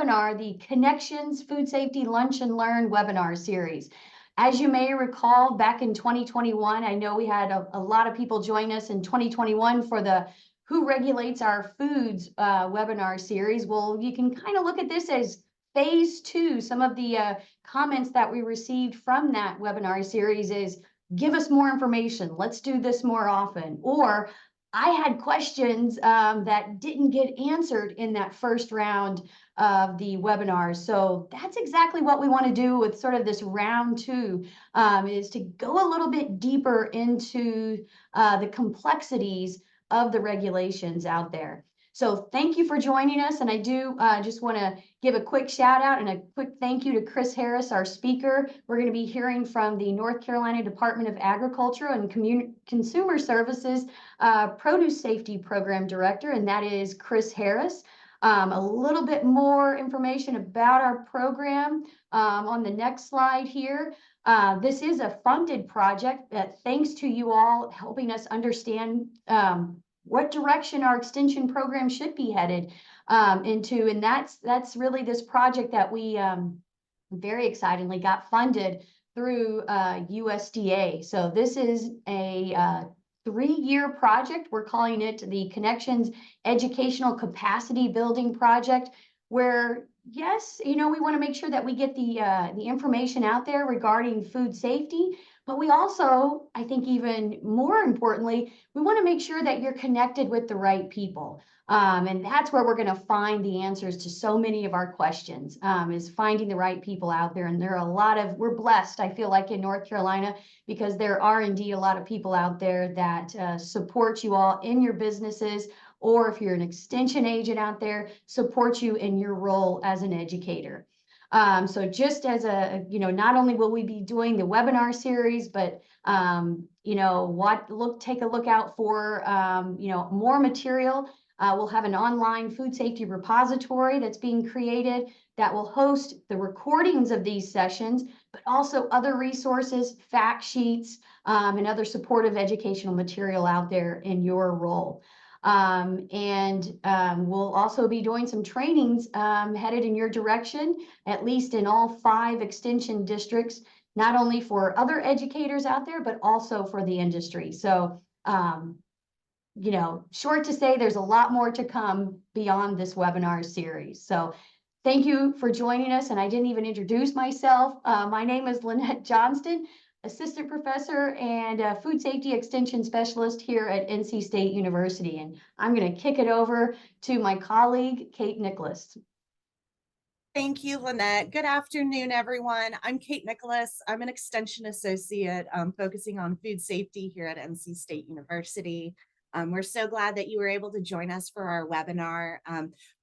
webinar, the Connections Food Safety Lunch and Learn webinar series. As you may recall, back in 2021, I know we had a lot of people join us in 2021 for the Who Regulates Our Foods webinar series. Well, you can kind of look at this as phase 2. Some of the comments that we received from that webinar series is, give us more information. Let's do this more often. Or I had questions that didn't get answered in that first round of the webinars. So that's exactly what we want to do with sort of this round 2, is to go a little bit deeper into the complexities of the regulations out there. So thank you for joining us. And I do just want to give a quick shout out and a quick thank you to Chris Harris, our speaker. We're going to be hearing from the North Carolina Department of Agriculture and Consumer Services Produce Safety Program Director, and that is Chris Harris. A little bit more information about our program on the next slide here. This is a funded project that, thanks to you all helping us understand what direction our extension program should be headed into. And that's really this project that we very excitingly got funded through USDA. So this is a 3-year project. We're calling it the Connections Educational Capacity Building Project, where, yes, we want to make sure that we get the information out there regarding food safety, but we also, I think even more importantly, we want to make sure that you're connected with the right people. And that's where we're going to find the answers to so many of our questions, is finding the right people out there. And there are we're blessed, I feel like, in North Carolina, because there are indeed a lot of people out there that support you all in your businesses, or if you're an extension agent out there, support you in your role as an educator. So just as not only will we be doing the webinar series, but take a look out for more material. We'll have an online food safety repository that's being created that will host the recordings of these sessions, but also other resources, fact sheets, and other supportive educational material out there in your role. We'll also be doing some trainings headed in your direction, at least in all 5 extension districts, not only for other educators out there, but also for the industry. So, short to say, there's a lot more to come beyond this webinar series. So thank you for joining us. And I didn't even introduce myself. My name is Lynette Johnston, Assistant Professor and Food Safety Extension Specialist here at NC State University. And I'm going to kick it over to my colleague, Kate Nicholas. Thank you, Lynette. Good afternoon, everyone. I'm Kate Nicholas. I'm an Extension Associate focusing on food safety here at NC State University. We're so glad that you were able to join us for our webinar.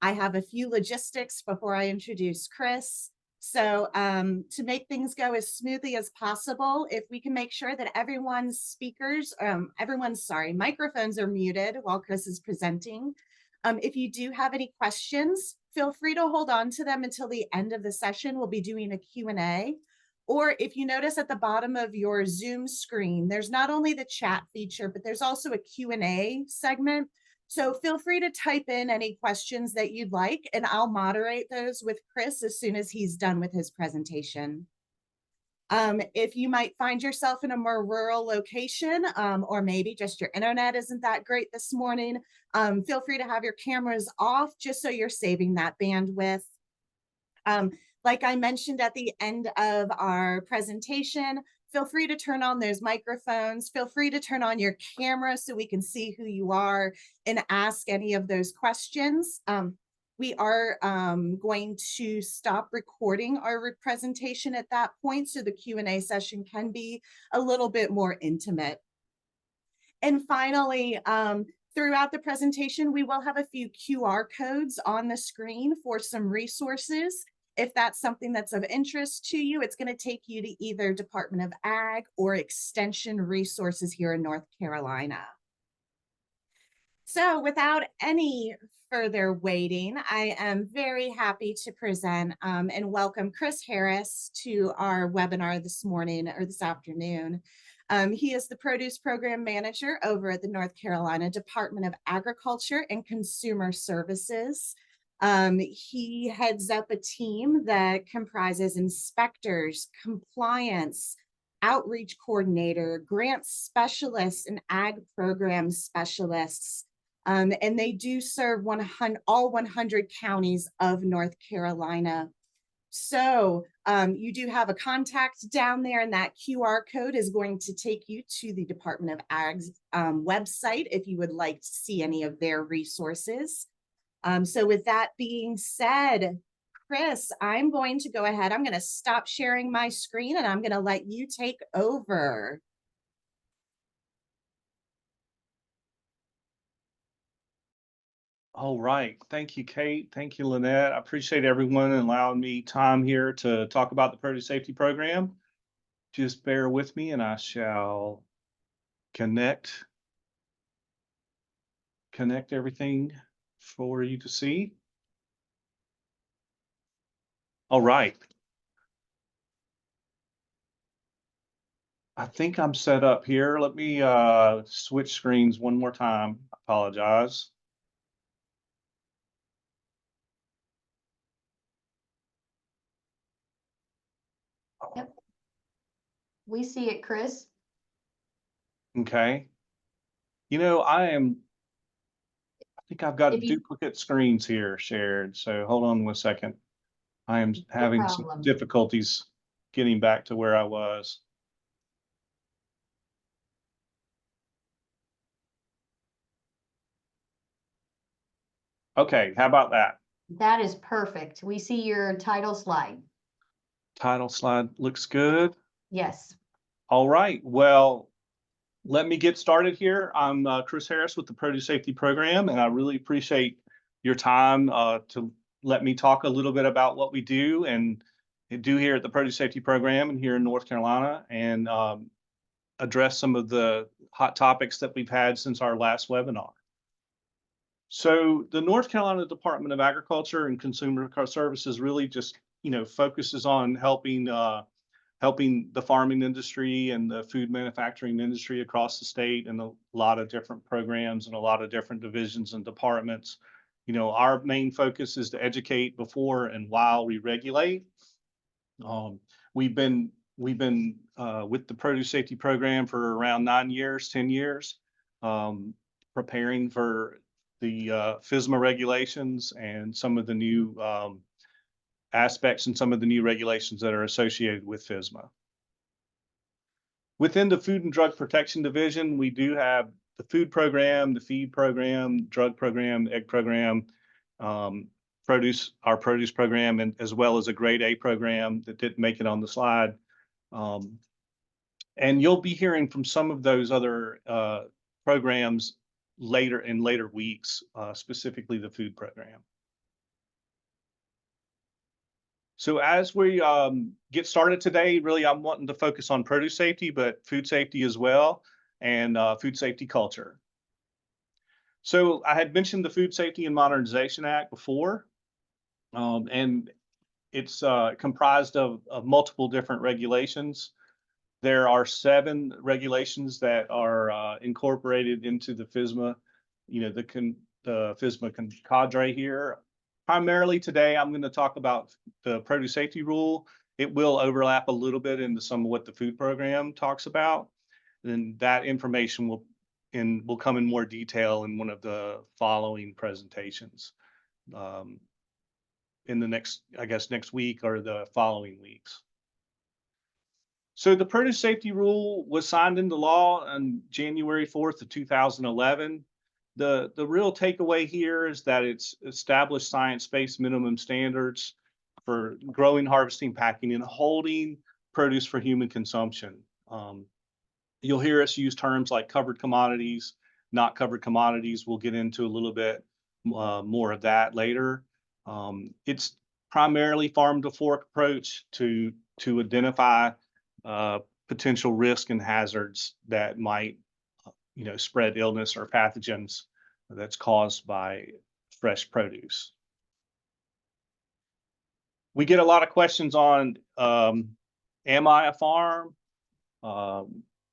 I have a few logistics before I introduce Chris. So to make things go as smoothly as possible, if we can make sure that everyone's microphones are muted while Chris is presenting. If you do have any questions, feel free to hold on to them until the end of the session. We'll be doing a Q&A. Or if you notice at the bottom of your Zoom screen, there's not only the chat feature, but there's also a Q&A segment. So feel free to type in any questions that you'd like, and I'll moderate those with Chris as soon as he's done with his presentation. If you might find yourself in a more rural location, or maybe just your internet isn't that great this morning, feel free to have your cameras off just so you're saving that bandwidth. Like I mentioned at the end of our presentation, feel free to turn on those microphones. Feel free to turn on your camera so we can see who you are and ask any of those questions. We are going to stop recording our presentation at that point, so the Q&A session can be a little bit more intimate. And finally, throughout the presentation, we will have a few QR codes on the screen for some resources. If that's something that's of interest to you, it's going to take you to either Department of Ag or Extension resources here in North Carolina. So without any further waiting, I am very happy to present and welcome Chris Harris to our webinar this morning or this afternoon. He is the Produce Program Manager over at the North Carolina Department of Agriculture and Consumer Services. He heads up a team that comprises inspectors, compliance, outreach coordinator, grant specialists, and ag program specialists. And they do serve all 100 counties of North Carolina. So you do have a contact down there, and that QR code is going to take you to the Department of Ag's website if you would like to see any of their resources. So with that being said, Chris, I'm going to go ahead. I'm going to stop sharing my screen and I'm going to let you take over. All right. Thank you, Kate. Thank you, Lynette. I appreciate everyone allowing me time here to talk about the produce safety program. Just bear with me and I shall connect everything for you to see. All right. I think I'm set up here. Let me switch screens one more time. I apologize. Yep. We see it, Chris. Okay. You know, I think I've got duplicate screens here shared. So hold on 1 second. I am having some difficulties getting back to where I was. Okay, how about that? That is perfect. We see your title slide. Title slide looks good. Yes. All right. Well, let me get started here. I'm Chris Harris with the Produce Safety Program, and I really appreciate your time to let me talk a little bit about what we do and do here at the Produce Safety Program and here in North Carolina, and address some of the hot topics that we've had since our last webinar. So the North Carolina Department of Agriculture and Consumer Services really just, focuses on helping the farming industry and the food manufacturing industry across the state, and a lot of different programs and a lot of different divisions and departments. Our main focus is to educate before and while we regulate. We've been with the Produce Safety Program for around 10 years, preparing for the FSMA regulations and some of the new aspects and some of the new regulations that are associated with FSMA. Within the Food and Drug Protection Division, we do have the food program, the feed program, drug program, egg program, our produce program, and as well as a grade A program that didn't make it on the slide. And you'll be hearing from some of those other programs later weeks, specifically the food program. So as we get started today, really I'm wanting to focus on produce safety, but food safety as well, and food safety culture. So I had mentioned the Food Safety and Modernization Act before, and it's comprised of multiple different regulations. There are 7 regulations that are incorporated into the FSMA, the FSMA cadre here. Primarily today, I'm going to talk about the produce safety rule. It will overlap a little bit into some of what the food program talks about. And that information will come in more detail in one of the following presentations in the next week or the following weeks. So the produce safety rule was signed into law on January 4th of 2011. The real takeaway here is that it's established science-based minimum standards for growing, harvesting, packing, and holding produce for human consumption. You'll hear us use terms like covered commodities, not covered commodities. We'll get into a little bit more of that later. It's primarily farm to fork approach to identify potential risk and hazards that might spread illness or pathogens that's caused by fresh produce. We get a lot of questions on, am I a farm?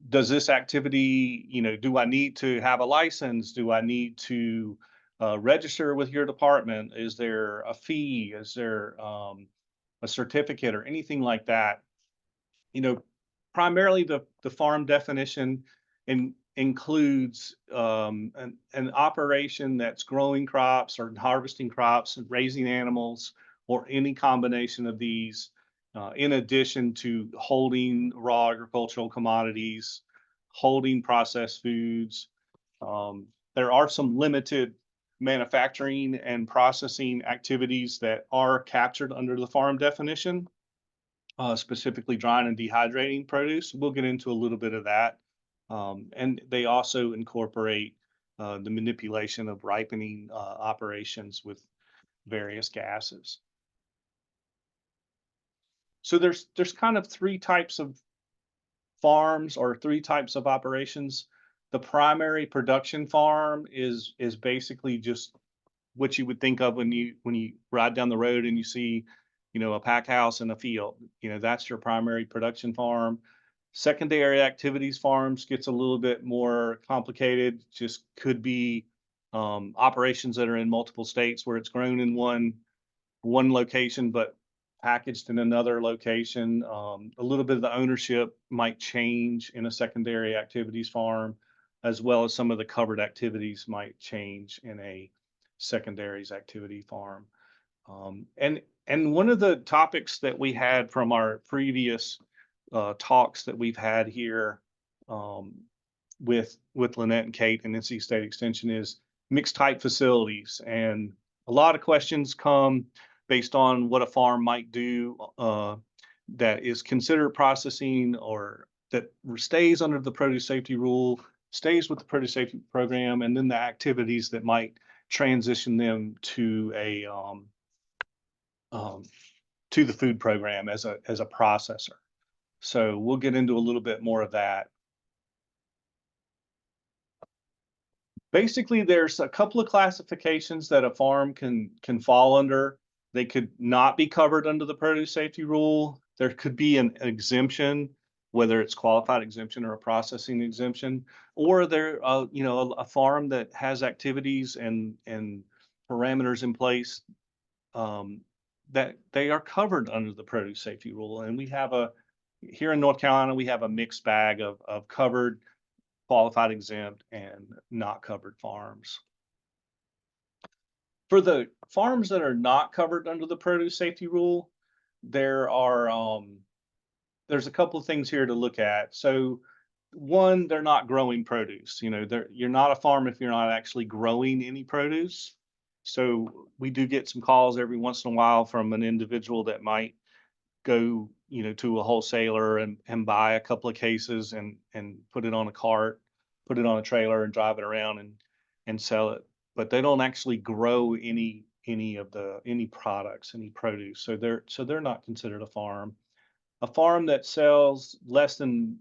Does this activity, do I need to have a license? Do I need to register with your department? Is there a fee? Is there a certificate or anything like that? You know, primarily the farm definition includes an operation that's growing crops or harvesting crops and raising animals or any combination of these, in addition to holding raw agricultural commodities, holding processed foods. There are some limited manufacturing and processing activities that are captured under the farm definition, specifically drying and dehydrating produce. We'll get into a little bit of that. And they also incorporate the manipulation of ripening operations with various gases. So there's kind of three types of farms or three types of operations. The primary production farm is basically just what you would think of when you ride down the road and you see, you know, a pack house and a field. You know, that's your primary production farm. Secondary activities farms gets a little bit more complicated. Just could be operations that are in multiple states where it's grown in one location but packaged in another location. A little bit of the ownership might change in a secondary activities farm, as well as some of the covered activities might change in a secondaries activity farm. And one of the topics that we had from our previous talks that we've had here with Lynette and Kate and NC State Extension is mixed type facilities. And a lot of questions come based on what a farm might do that is considered processing or that stays under the produce safety rule, stays with the produce safety program, and then the activities that might transition them to a to the food program as a processor. So we'll get into a little bit more of that. Basically, there's a couple of classifications that a farm can fall under. They could not be covered under the produce safety rule. There could be an exemption, whether it's qualified exemption or a processing exemption, or there, you know, a farm that has activities and parameters in place that they are covered under the produce safety rule. And we have here in North Carolina, we have a mixed bag of covered, qualified exempt, and not covered farms. For the farms that are not covered under the produce safety rule, there's a couple of things here to look at. So one, they're not growing produce. You know, you're not a farm if you're not actually growing any produce. So we do get some calls every once in a while from an individual that might go, you know, to a wholesaler and buy a couple of cases and put it on a cart, put it on a trailer and drive it around and sell it. But they don't actually grow any products, any produce. So they're not considered a farm. A farm that sells less than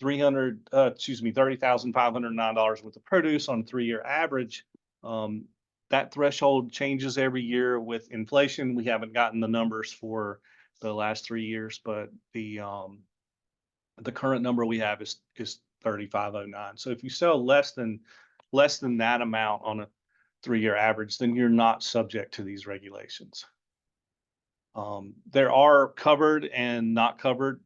$30,509 worth of produce on a 3-year average, that threshold changes every year with inflation. We haven't gotten the numbers for the last 3 years, but the current number we have is 3509. So if you sell less than that amount on a 3-year average, then you're not subject to these regulations. There are covered and not covered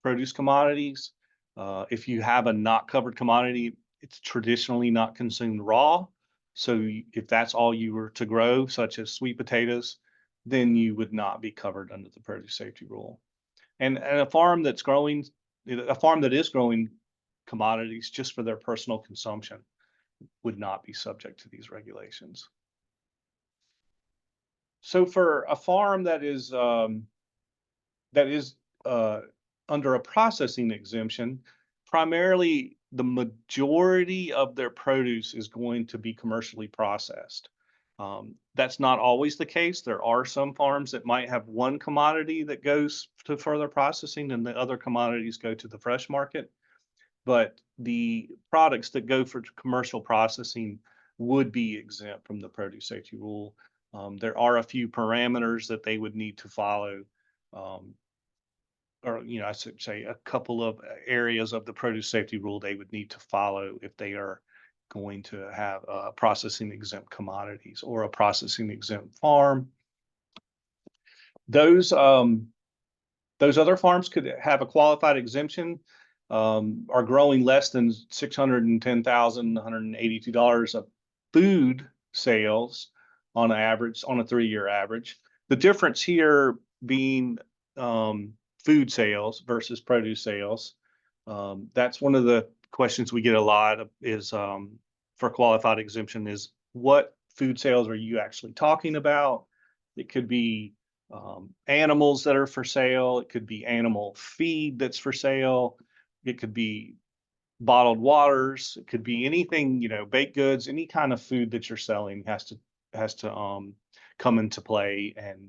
produce commodities. If you have a not covered commodity, it's traditionally not consumed raw. So if that's all you were to grow, such as sweet potatoes, then you would not be covered under the produce safety rule. And a farm that is growing commodities just for their personal consumption would not be subject to these regulations. So for a farm that is under a processing exemption, primarily the majority of their produce is going to be commercially processed. That's not always the case. There are some farms that might have one commodity that goes to further processing and the other commodities go to the fresh market. But the products that go for commercial processing would be exempt from the produce safety rule. There are a few parameters that they would need to follow, or, you know, I should say a couple of areas of the produce safety rule they would need to follow if they are going to have processing exempt commodities or a processing exempt farm. Those other farms could have a qualified exemption, are growing less than $610,182 of food sales on average, on a 3-year average. The difference here being food sales versus produce sales. That's one of the questions we get a lot of is for qualified exemption is what food sales are you actually talking about? It could be animals that are for sale. It could be animal feed that's for sale. It could be bottled waters. It could be anything, baked goods, any kind of food that you're selling has to come into play. And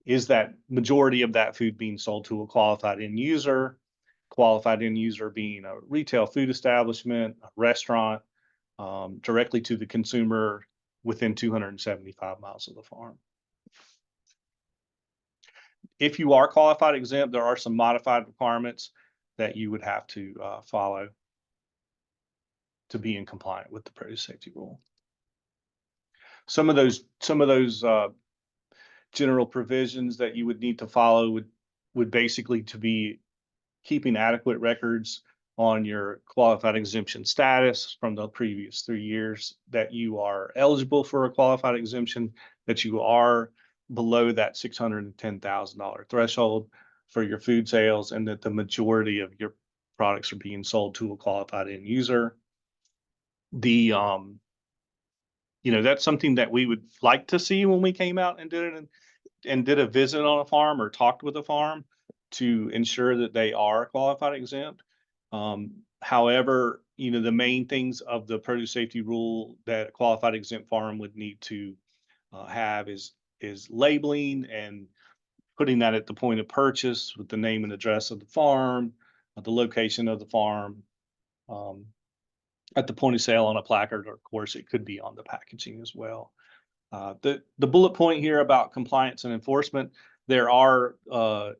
is that majority of that food being sold to a qualified end user? Qualified end user being a retail food establishment, a restaurant, directly to the consumer within 275 miles of the farm. If you are qualified exempt, there are some modified requirements that you would have to follow to be in compliant with the produce safety rule. Some of those general provisions that you would need to follow would basically to be keeping adequate records on your qualified exemption status from the previous 3 years, that you are eligible for a qualified exemption, that you are below that $610,000 threshold for your food sales, and that the majority of your products are being sold to a qualified end user. That's something that we would like to see when we came out and did a visit on a farm or talked with a farm to ensure that they are qualified exempt. However, the main things of the produce safety rule that a qualified exempt farm would need to have is labeling and putting that at the point of purchase with the name and address of the farm, the location of the farm, at the point of sale on a placard, or of course it could be on the packaging as well. The bullet point here about compliance and enforcement, there are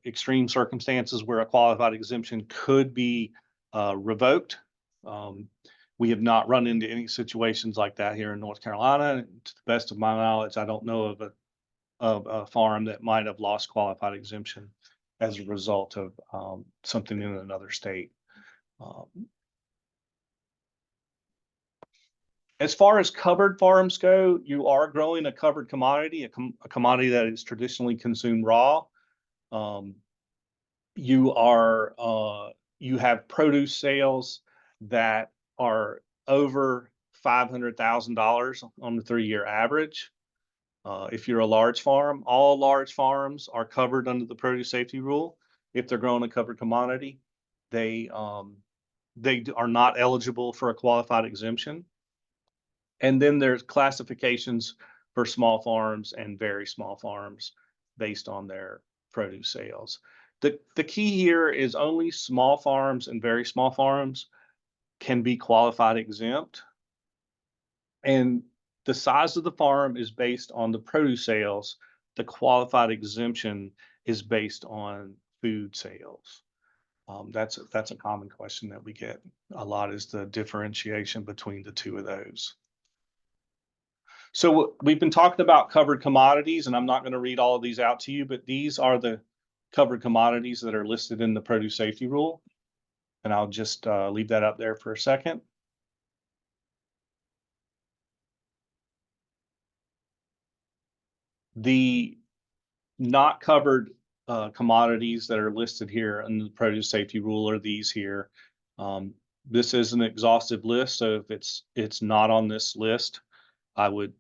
extreme circumstances where a qualified exemption could be revoked. We have not run into any situations like that here in North Carolina. To the best of my knowledge, I don't know of a farm that might have lost qualified exemption as a result of something in another state. As far as covered farms go, you are growing a covered commodity, a commodity that is traditionally consumed raw. You have produce sales that are over $500,000 on the 3-year average. If you're a large farm, all large farms are covered under the produce safety rule. If they're growing a covered commodity, they are not eligible for a qualified exemption. And then there's classifications for small farms and very small farms based on their produce sales. The key here is only small farms and very small farms can be qualified exempt. And the size of the farm is based on the produce sales. The qualified exemption is based on food sales. That's a common question that we get a lot, is the differentiation between the two of those. So we've been talking about covered commodities, and I'm not going to read all of these out to you, but these are the covered commodities that are listed in the produce safety rule. And I'll just leave that up there for a second. The not covered commodities that are listed here in the produce safety rule are these here. This is an exhaustive list, so if it's not on this list, I would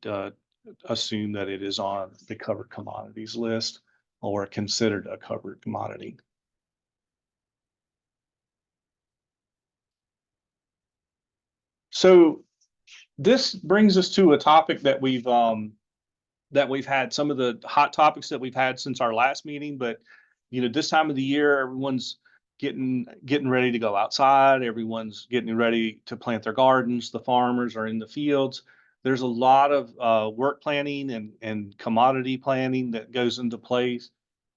assume that it is on the covered commodities list or considered a covered commodity. So this brings us to a topic that we've had, some of the hot topics that we've had since our last meeting. But this time of the year, everyone's getting ready to go outside. Everyone's getting ready to plant their gardens. The farmers are in the fields. There's a lot of work planning and commodity planning that goes into place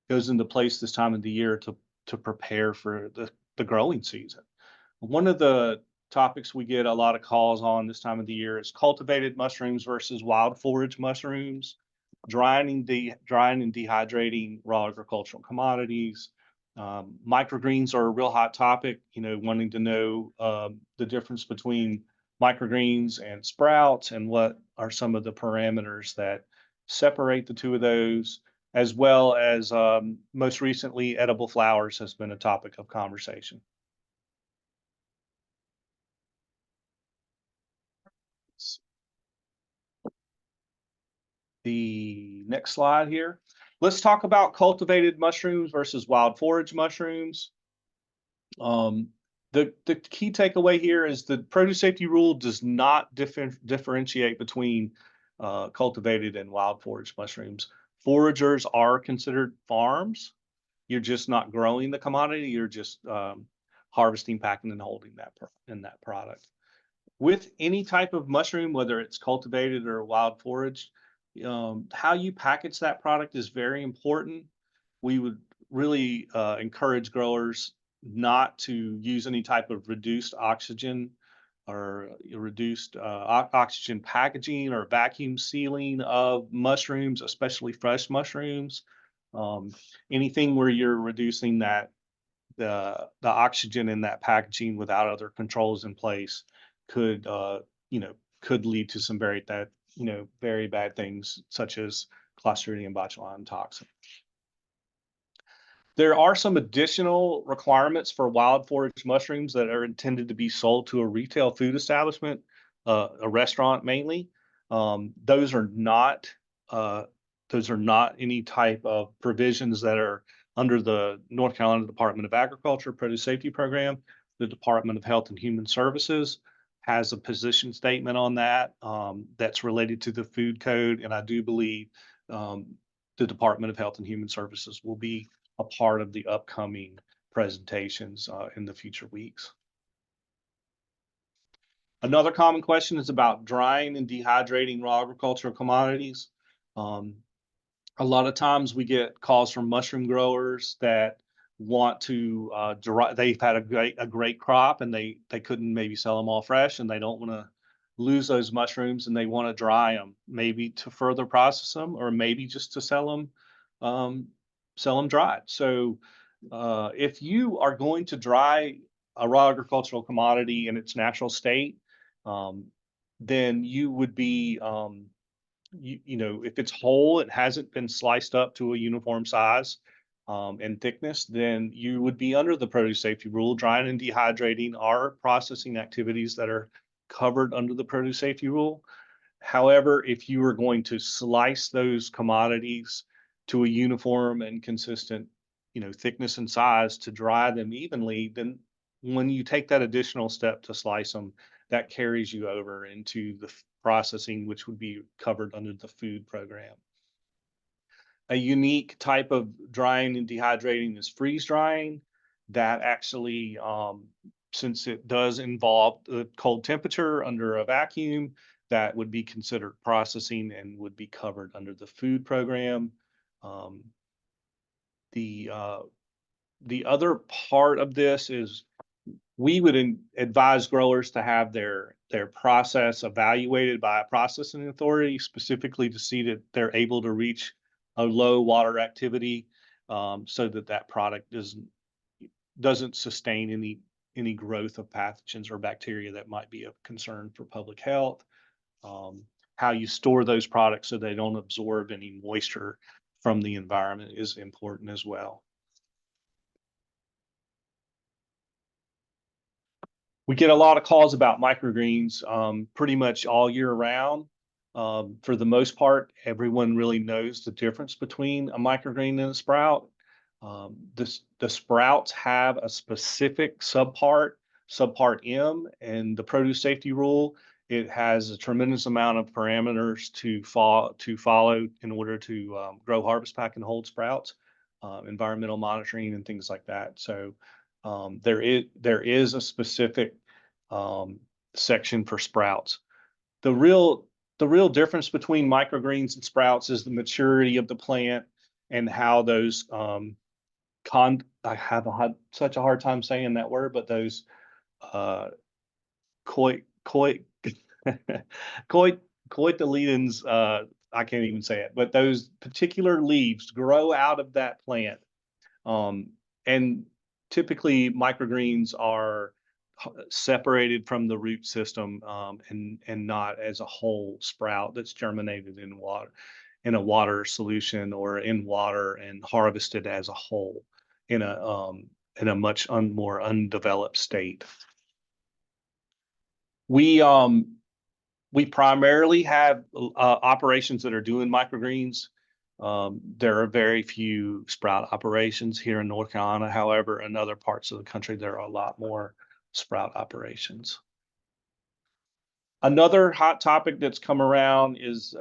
this time of the year to prepare for the growing season. One of the topics we get a lot of calls on this time of the year is cultivated mushrooms versus wild forage mushrooms, drying and dehydrating raw agricultural commodities. Microgreens are a real hot topic, wanting to know the difference between microgreens and sprouts and what are some of the parameters that separate the two of those, as well as most recently, edible flowers has been a topic of conversation. The next slide here. Let's talk about cultivated mushrooms versus wild forage mushrooms. The key takeaway here is the produce safety rule does not differentiate between cultivated and wild forage mushrooms. Foragers are considered farms. You're just not growing the commodity. You're just harvesting, packing, and holding that product. With any type of mushroom, whether it's cultivated or wild forage, how you package that product is very important. We would really encourage growers not to use any type of reduced oxygen or reduced oxygen packaging or vacuum sealing of mushrooms, especially fresh mushrooms. Anything where you're reducing the oxygen in that packaging without other controls in place could lead to some very bad things such as Clostridium botulinum toxin. There are some additional requirements for wild forage mushrooms that are intended to be sold to a retail food establishment, a restaurant mainly. Those are not any type of provisions that are under the North Carolina Department of Agriculture Produce Safety Program. The Department of Health and Human Services has a position statement on that that's related to the food code, and I do believe the Department of Health and Human Services will be a part of the upcoming presentations in the future weeks. Another common question is about drying and dehydrating raw agricultural commodities. A lot of times we get calls from mushroom growers that want to dry. They've had a great crop and they couldn't maybe sell them all fresh, and they don't want to lose those mushrooms, and they want to dry them, maybe to further process them, or maybe just to sell them dried. So if you are going to dry a raw agricultural commodity in its natural state, then you would be if it's whole, it hasn't been sliced up to a uniform size and thickness, then you would be under the produce safety rule. Drying and dehydrating are processing activities that are covered under the produce safety rule. However, if you are going to slice those commodities to a uniform and consistent, thickness and size to dry them evenly, then when you take that additional step to slice them, that carries you over into the processing, which would be covered under the food program. A unique type of drying and dehydrating is freeze drying. That actually, since it does involve the cold temperature under a vacuum, that would be considered processing and would be covered under the food program. The other part of this is we would advise growers to have their process evaluated by a processing authority, specifically to see that they're able to reach a low water activity, so that product doesn't sustain any growth of pathogens or bacteria that might be of concern for public health. How you store those products so they don't absorb any moisture from the environment is important as well. We get a lot of calls about microgreens pretty much all year round. For the most part, everyone really knows the difference between a microgreen and a sprout. The sprouts have a specific subpart M, and the produce safety rule, it has a tremendous amount of parameters to follow in order to grow, harvest, pack, and hold sprouts, environmental monitoring and things like that. So there is a specific section for sprouts. The real difference between microgreens and sprouts is the maturity of the plant and how those I have such a hard time saying that word, but those cotyledons, I can't even say it, but those particular leaves grow out of that plant. And typically microgreens are separated from the root system, and not as a whole sprout that's germinated in water, in a water solution or in water and harvested as a whole in a much more undeveloped state. We primarily have operations that are doing microgreens. There are very few sprout operations here in North Carolina. However, in other parts of the country, there are a lot more sprout operations. Another hot topic that's come around is,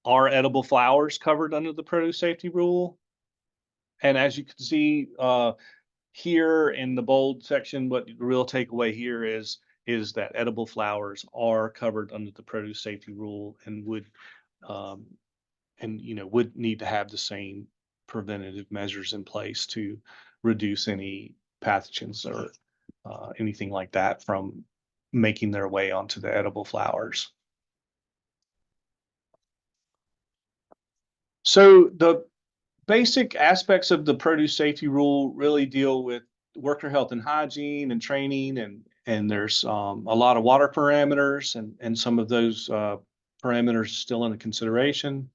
are edible flowers covered under the produce safety rule? And as you can see here in the bold section, what the real takeaway here is that edible flowers are covered under the produce safety rule and would would need to have the same preventative measures in place to reduce any pathogens or anything like that from making their way onto the edible flowers. So the basic aspects of the produce safety rule really deal with worker health and hygiene and training, and there's a lot of water parameters, and some of those parameters still into consideration.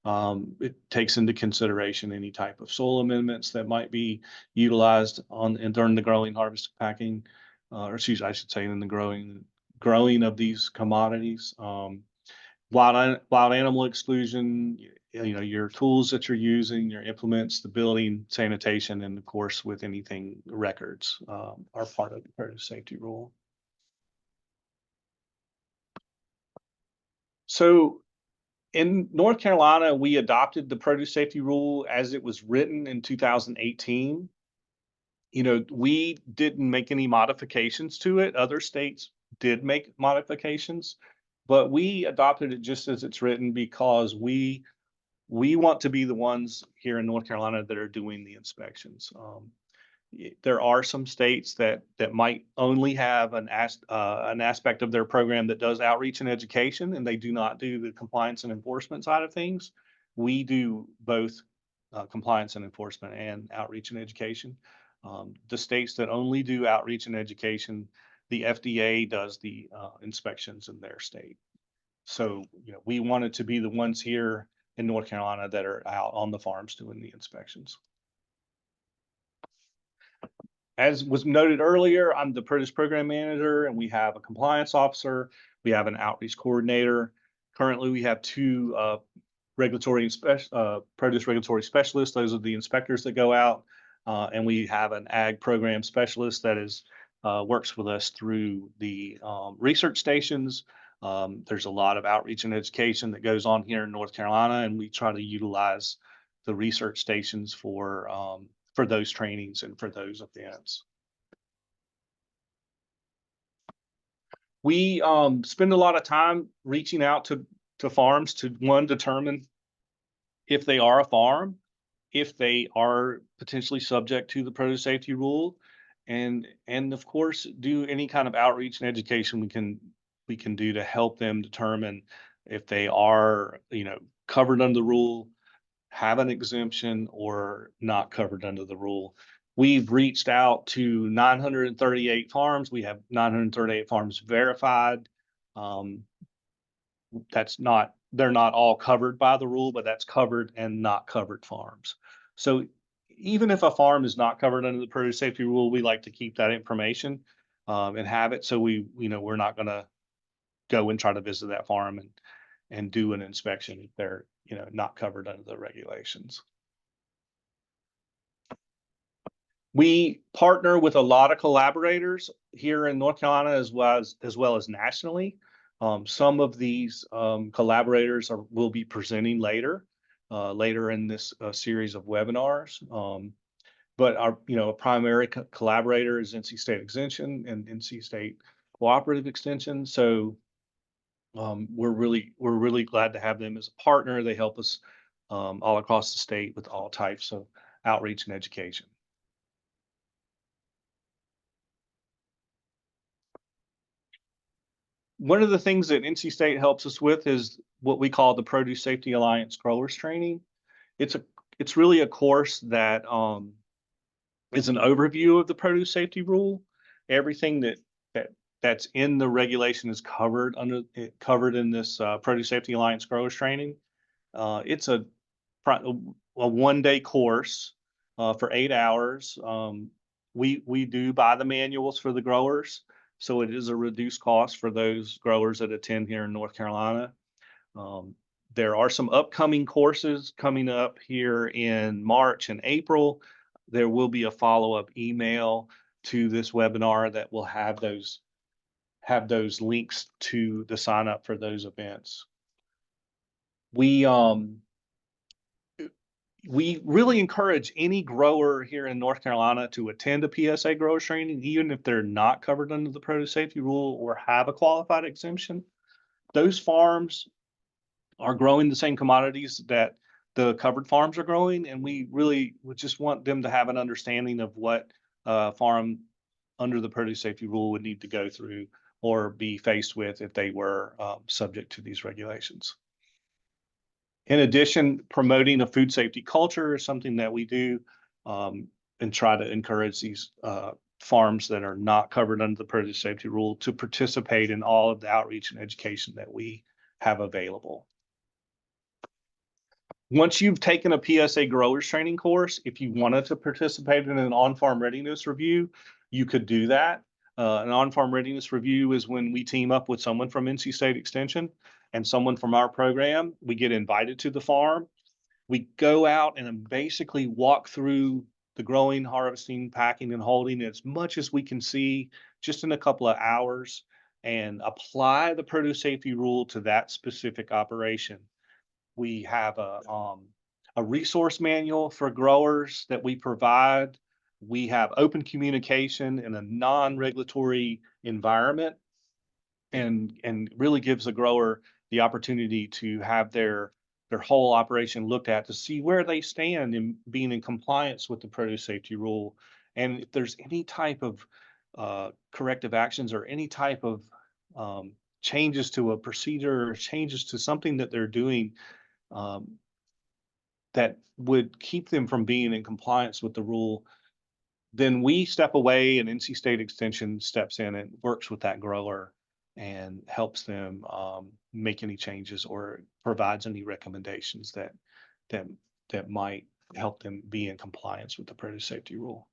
It takes into consideration any type of soil amendments that might be utilized during the growing, harvest, packing, or excuse, I should say, in the growing of these commodities. Wild animal exclusion, your tools that you're using, your implements, the building, sanitation, and of course, with anything records are part of the produce safety rule. So in North Carolina, we adopted the produce safety rule as it was written in 2018. We didn't make any modifications to it. Other states did make modifications, but we adopted it just as it's written because we want to be the ones here in North Carolina that are doing the inspections. There are some states that might only have an aspect of their program that does outreach and education, and they do not do the compliance and enforcement side of things. We do both compliance and enforcement and outreach and education. The states that only do outreach and education, the FDA does the inspections in their state. So, we wanted to be the ones here in North Carolina that are out on the farms doing the inspections. As was noted earlier, I'm the produce program manager, and we have a compliance officer. We have an outreach coordinator. Currently, we have two produce regulatory specialists. Those are the inspectors that go out, and we have an ag program specialist that works with us through the research stations. There's a lot of outreach and education that goes on here in North Carolina, and we try to utilize the research stations for those trainings and for those events. We spend a lot of time reaching out to farms to, one, determine if they are a farm, if they are potentially subject to the produce safety rule, and of course do any kind of outreach and education we can do to help them determine if they are covered under the rule, have an exemption, or not covered under the rule. We've reached out to 938 farms. We have 938 farms verified. They're not all covered by the rule, but that's covered and not covered farms. So even if a farm is not covered under the produce safety rule, we like to keep that information and have it. So we're not going to go and try to visit that farm and do an inspection if they're not covered under the regulations. We partner with a lot of collaborators here in North Carolina as well as nationally. Some of these collaborators will be presenting later in this series of webinars. But our primary collaborator is NC State Extension and NC State Cooperative Extension. So we're really glad to have them as a partner. They help us all across the state with all types of outreach and education. One of the things that NC State helps us with is what we call the Produce Safety Alliance Growers Training. It's really a course that is an overview of the produce safety rule. Everything that's in the regulation is covered in this Produce Safety Alliance Growers Training. It's a 1-day course for 8 hours. We do buy the manuals for the growers, so it is a reduced cost for those growers that attend here in North Carolina. There are some upcoming courses coming up here in March and April. There will be a follow-up email to this webinar that will have those links to the sign up for those events. We really encourage any grower here in North Carolina to attend a PSA grower training, even if they're not covered under the produce safety rule or have a qualified exemption. Those farms are growing the same commodities that the covered farms are growing, and we really would just want them to have an understanding of what a farm under the produce safety rule would need to go through or be faced with if they were subject to these regulations. In addition, promoting a food safety culture is something that we do and try to encourage these farms that are not covered under the produce safety rule to participate in all of the outreach and education that we have available. Once you've taken a PSA growers training course, if you wanted to participate in an on-farm readiness review, you could do that. An on-farm readiness review is when we team up with someone from NC State Extension and someone from our program. We get invited to the farm. We go out and basically walk through the growing, harvesting, packing, and holding as much as we can see just in a couple of hours and apply the produce safety rule to that specific operation. We have a resource manual for growers that we provide. We have open communication in a non-regulatory environment and really gives a grower the opportunity to have their whole operation looked at to see where they stand in being in compliance with the produce safety rule. And if there's any type of corrective actions or any type of changes to a procedure or changes to something that they're doing that would keep them from being in compliance with the rule, then we step away and NC State Extension steps in and works with that grower and helps them make any changes or provides any recommendations that might help them be in compliance with the produce safety rule.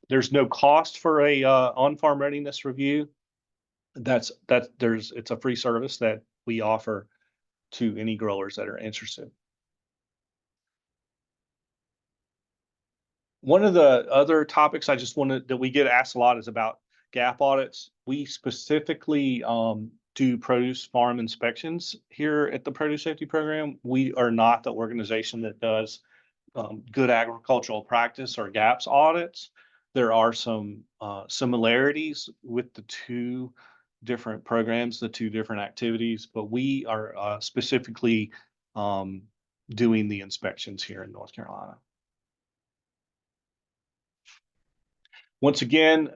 There's no cost for a on-farm readiness review. It's a free service that we offer to any growers that are interested. One of the other topics that we get asked a lot is about gap audits. We specifically do produce farm inspections here at the Produce Safety Program. We are not the organization that does good agricultural practice or gaps audits. There are some similarities with the two different programs, the two different activities, but we are specifically doing the inspections here in North Carolina. Once again,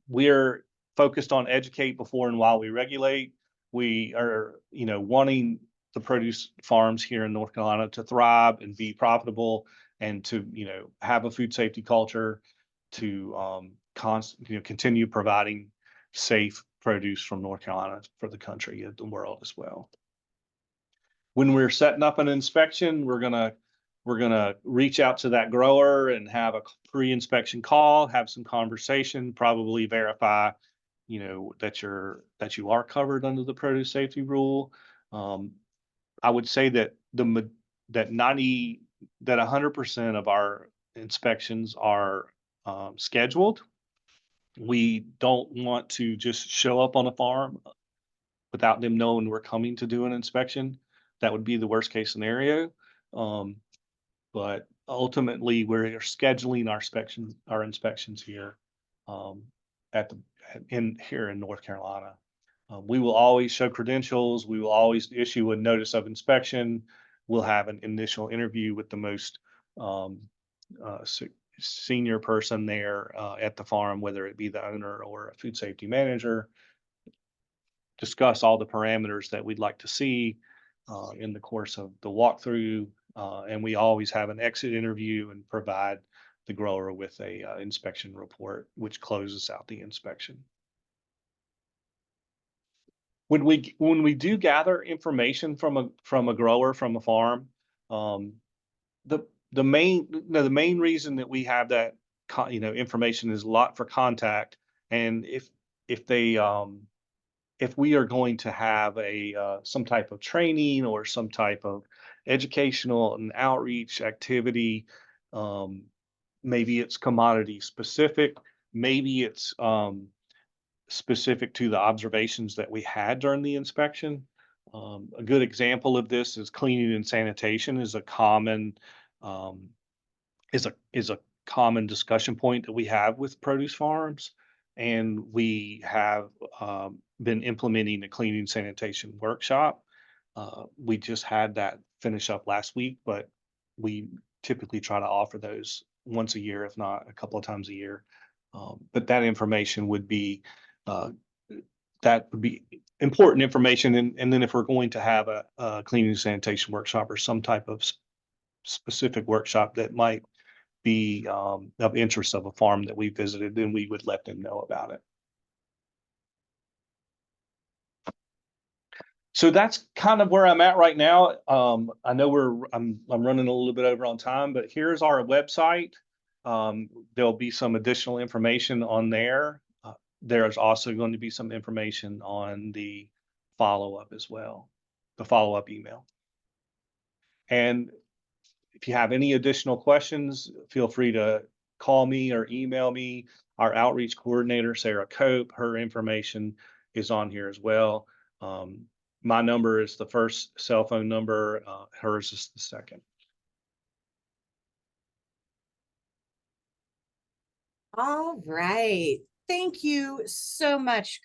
we're focused on educate before and while we regulate. We are, wanting the produce farms here in North Carolina to thrive and be profitable and to, have a food safety culture to continue providing safe produce from North Carolina for the country and the world as well. When we're setting up an inspection, we're gonna reach out to that grower and have a pre-inspection call, have some conversation, probably verify, that you are covered under the produce safety rule. I would say that 100% of our inspections are scheduled. We don't want to just show up on a farm without them knowing we're coming to do an inspection. That would be the worst case scenario. But ultimately, we're scheduling our inspections here here in North Carolina. We will always show credentials. We will always issue a notice of inspection. We'll have an initial interview with the most senior person there at the farm, whether it be the owner or a food safety manager, discuss all the parameters that we'd like to see in the course of the walkthrough. And we always have an exit interview and provide the grower with a inspection report, which closes out the inspection. When we do gather information from a grower, from a farm, the main reason that we have that information is a lot for contact. And if they if we are going to have a some type of training or some type of educational and outreach activity, maybe it's commodity specific, maybe it's specific to the observations that we had during the inspection. A good example of this is cleaning and sanitation is a common common discussion point that we have with produce farms, and we have been implementing a cleaning sanitation workshop. We just had that finish up last week, but we typically try to offer those once a year, if not a couple of times a year. But that information would be important information. And then if we're going to have a cleaning and sanitation workshop or some type of specific workshop that might be of interest of a farm that we visited, then we would let them know about it. So that's kind of where I'm at right now. I know I'm running a little bit over on time, but here's our website. There'll be some additional information on there. There's also going to be some information on the follow-up as well, the follow-up email. And if you have any additional questions, feel free to call me or email me. Our outreach coordinator, Sarah Cope, her information is on here as well. My number is the first cell phone number. Hers is the second. All right. Thank you so much,